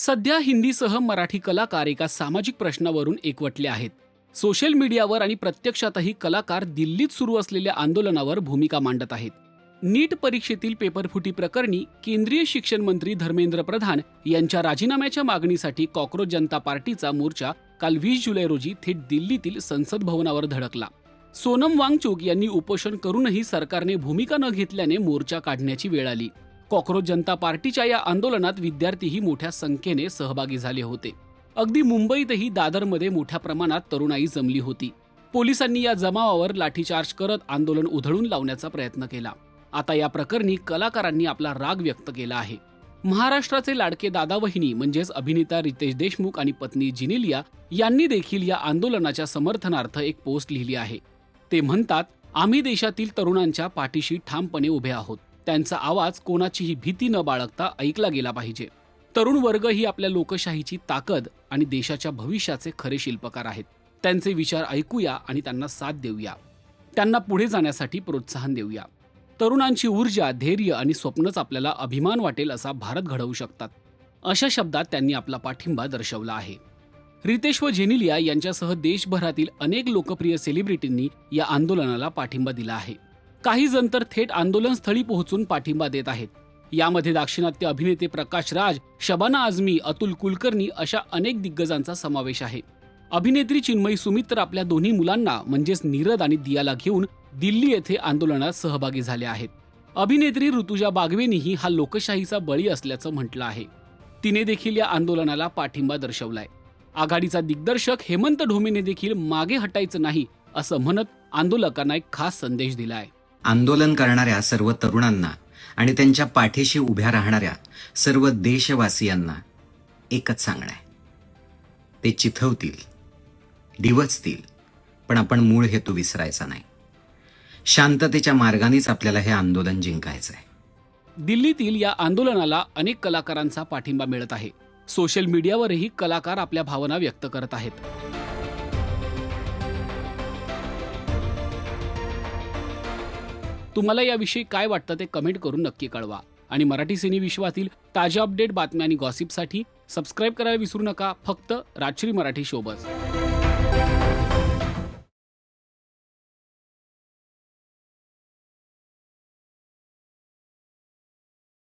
सध्या हिंदीसह मराठी कलाकार एका सामाजिक प्रश्नावरून एकवटले आहेत. सोशल मीडियावर आणि प्रत्यक्षातही कलाकार दिल्लीत सुरू असलेल्या आंदोलनावर भूमिका मांडत आहेत. नीट परीक्षेतील पेपरफुटी प्रकरणी केंद्रीय शिक्षण मंत्री धर्मेंद्र प्रधान यांच्या राजीनाम्याच्या मागणीसाठी कॉक्रोच जनता पार्टीचा मोर्चा काल 20 जुलै रोजी थेट दिल्लीतील संसद भवनावर धडकला. सोनम वांगचुक यांनी उपोषण करूनही सरकारने भूमिका न घेतल्याने मोर्चा काढण्याची वेळ आली. कॉक्रोच जनता पार्टीच्या या आंदोलनात विद्यार्थीही मोठ्या संख्येने सहभागी झाले होते. अगदी मुंबईतही दादरमध्ये मोठ्या प्रमाणात तरुणाई जमली होती. पोलिसांनी या जमावावर लाठीचार्ज करत आंदोलन उधळून लावण्याचा प्रयत्न केला. आता या प्रकरणी कलाकारांनी आपला राग व्यक्त केला आहे. महाराष्ट्राचे लाडके दादा वहिनी म्हणजेच अभिनेता रितेश देशमुख आणि पत्नी जिनेलिया यांनी देखील या आंदोलनाच्या समर्थनार्थ एक पोस्ट लिहिली आहे. ते म्हणतात, आम्ही देशातील तरुणांच्या पाठीशी ठामपणे उभे आहोत. त्यांचा आवाज कोणाचीही भीती न बाळगता ऐकला गेला पाहिजे. तरुण वर्ग ही आपल्या लोकशाहीची ताकद आणि देशाच्या भविष्याचे खरे शिल्पकार आहेत. त्यांचे विचार ऐकूया आणि त्यांना साथ देऊया. त्यांना पुढे जाण्यासाठी प्रोत्साहन देऊया. तरुणांची ऊर्जा, धैर्य आणि स्वप्नच आपल्याला अभिमान वाटेल असा भारत घडवू शकतात. अशा शब्दात त्यांनी आपला पाठिंबा दर्शवला आहे. रितेश व जेनिलिया यांच्यासह देशभरातील अनेक लोकप्रिय सेलिब्रिटींनी या आंदोलनाला पाठिंबा दिला आहे. काही जण तर थेट आंदोलनस्थळी पोहोचून पाठिंबा देत आहेत. यामध्ये दाक्षिणात्य अभिनेते प्रकाश राज, शबाना आझमी, अतुल कुलकर्णी अशा अनेक दिग्गजांचा समावेश आहे. अभिनेत्री चिन्मयी सुमित तर आपल्या दोन्ही मुलांना म्हणजेच नीरद आणि दियाला घेऊन दिल्ली येथे आंदोलनात सहभागी झाल्या आहेत. अभिनेत्री ऋतुजा बागवेनीही हा लोकशाहीचा बळी असल्याचं म्हटलं आहे. तिने देखील या आंदोलनाला पाठिंबा दर्शवलाय. आघाडीचा दिग्दर्शक हेमंत ढोमेने देखील मागे हटायचं नाही असं म्हणत आंदोलकांना एक खास संदेश दिलाय. आंदोलन करणाऱ्या सर्व तरुणांना आणि त्यांच्या पाठीशी उभ्या राहणाऱ्या सर्व देशवासियांना एकच सांगणं आहे. ते चिथवतील, डिवचतील, पण आपण मूळ हेतू विसरायचा नाही. शांततेच्या मार्गानेच आपल्याला हे आंदोलन जिंकायचं आहे. दिल्लीतील या आंदोलनाला अनेक कलाकारांचा पाठिंबा मिळत आहे. सोशल मीडियावरही कलाकार आपल्या भावना व्यक्त करत आहेत. तुम्हाला याविषयी काय वाटतं ते कमेंट करून नक्की कळवा. आणि मराठी सिने विश्वातील ताज्या अपडेट, बातम्या आणि गॉसिपसाठी सबस्क्राईब करायला विसरू नका. फक्त राजश्री मराठी शोबज.